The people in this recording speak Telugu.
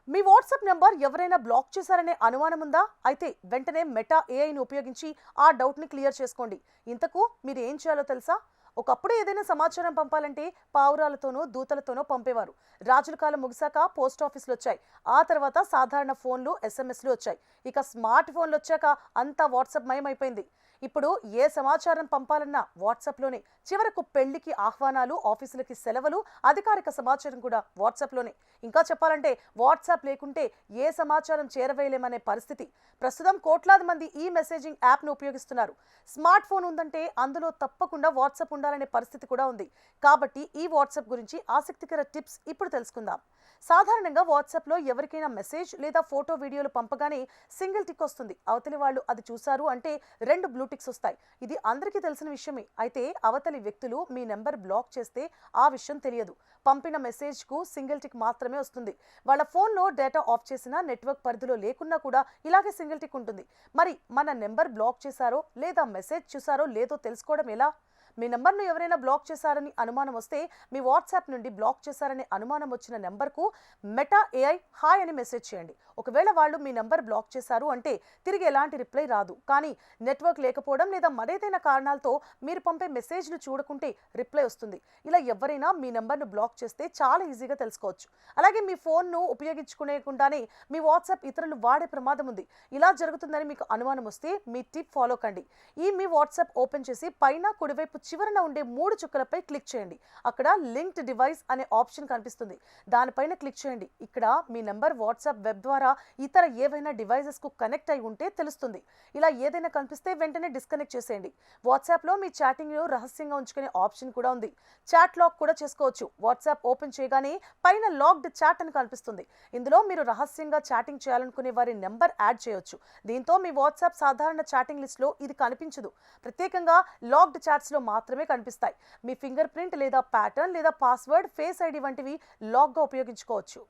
మీ వాట్సాప్ నంబర్ ఎవరైనా బ్లాక్ చేశారనే అనుమానం ఉందా? అయితే వెంటనే మెటా ఏఐని ఉపయోగించి ఆ డౌట్‌ని క్లియర్ చేసుకోండి. ఇంతకు మీరు ఏం చేయాలో తెలుసా? ఒకప్పుడు ఏదైనా సమాచారం పంపాలంటే పావురాలతోనో, దూతలతోనో పంపేవారు. రాజుల కాలం ముగిసాక పోస్ట్ ఆఫీసులొచ్చాయి. ఆ తర్వాత సాధారణ ఫోన్లు, ఎస్ఎంఎస్‌లు వచ్చాయి. ఇక స్మార్ట్ ఫోన్‌లొచ్చాక అంతా వాట్సాప్ మయమైపోయింది. ఇప్పుడు ఏ సమాచారం పంపాలన్నా వాట్సాప్‌లోనే. చివరకు పెళ్లికి ఆహ్వానాలు, ఆఫీసులకి సెలవులు, అధికారిక సమాచారం కూడా వాట్సాప్‌లోనే. ఇంకా చెప్పాలంటే వాట్సాప్ లేకుంటే ఏ సమాచారం చేరవేయలేమనే పరిస్థితి. ప్రస్తుతం కోట్లాది మంది ఈ మెసేజింగ్ యాప్‌ను ఉపయోగిస్తున్నారు. స్మార్ట్ ఫోన్ ఉందంటే అందులో తప్పకుండా వాట్సాప్ ఉండాలనే పరిస్థితి కూడా ఉంది. కాబట్టి ఈ వాట్సాప్ గురించి ఆసక్తికర టిప్స్ ఇప్పుడు తెలుసుకుందాం. సాధారణంగా వాట్సాప్‌లో ఎవరికైనా మెసేజ్ లేదా ఫోటో, వీడియోలు పంపగానే సింగిల్ టిక్ వస్తుంది. అవతలి వాళ్ళు అది చూశారు అంటే 2 బ్లూ టిక్స్ వస్తాయి. ఇది అందరికీ తెలిసిన విషయమే. అయితే అవతలి వ్యక్తులు మీ నెంబర్ బ్లాక్ చేస్తే ఆ విషయం తెలియదు. పంపిన మెసేజ్‌కు సింగిల్ టిక్ మాత్రమే వస్తుంది. వాళ్ళ ఫోన్‌లో డేటా ఆఫ్ చేసినా, నెట్వర్క్ పరిధిలో లేకున్నా కూడా ఇలాగే సింగిల్ టిక్ ఉంటుంది. మరి మన నెంబర్ బ్లాక్ చేశారో లేదా మెసేజ్ చూసారో లేదో తెలుసుకోవడం ఎలా? మీ నెంబర్ను ఎవరైనా బ్లాక్ చేశారని అనుమానం వస్తే మీ వాట్సాప్ నుండి బ్లాక్ చేశారనే అనుమానం వచ్చిన నెంబర్కు మెటా ఏఐ హాయ్ అని మెసేజ్ చేయండి. ఒకవేళ వాళ్ళు మీ నెంబర్ బ్లాక్ చేశారు అంటే తిరిగి ఎలాంటి రిప్లై రాదు. కానీ నెట్వర్క్ లేకపోవడం లేదా మరేదైనా కారణాలతో మీరు పంపే మెసేజ్లు చూడకుంటే రిప్లై వస్తుంది. ఇలా ఎవరైనా మీ నెంబర్ను బ్లాక్ చేస్తే చాలా ఈజీగా తెలుసుకోవచ్చు. అలాగే మీ ఫోన్ను ఉపయోగించుకునేకుండానే మీ వాట్సాప్ ఇతరులు వాడే ప్రమాదం ఉంది. ఇలా జరుగుతుందని మీకు అనుమానం వస్తే మీ టిప్ ఫాలో కండి. మీ వాట్సాప్ ఓపెన్ చేసి పైన కుడివైపు చివరన ఉండే 3 చుక్కలపై క్లిక్ చేయండి. అక్కడ లింక్డ్ డివైస్ అనే ఆప్షన్ కనిపిస్తుంది. దానిపైన క్లిక్ చేయండి. ఇక్కడ మీ నెంబర్ వాట్సాప్ వెబ్ ద్వారా ఇతర ఏవైనా డివైసెస్ కు కనెక్ట్ అయి ఉంటే తెలుస్తుంది. ఇలా ఏదైనా కనిపిస్తే వెంటనే డిస్కనెక్ట్ చేసేయండి. వాట్సాప్ లో మీ చాటింగ్ ను రహస్యంగా ఉంచుకునే ఆప్షన్ కూడా ఉంది. చాట్ లాక్ కూడా చేసుకోవచ్చు. వాట్సాప్ ఓపెన్ చేయగానే పైన లాక్డ్ చాట్ అని కనిపిస్తుంది. ఇందులో మీరు రహస్యంగా చాటింగ్ చేయాలనుకునే వారి నెంబర్ యాడ్ చేయొచ్చు. దీంతో మీ వాట్సాప్ సాధారణ చాటింగ్ లిస్ట్ లో ఇది కనిపించదు. ప్రత్యేకంగా లాక్డ్ చాట్స్ లో మాత్రమే కనిపిస్తాయి. మీ ఫింగర్ ప్రింట్ లేదా ప్యాటర్న్ లేదా పాస్వర్డ్, ఫేస్ ఐడి వంటివి లాక్ గా ఉపయోగించుకోవచ్చు.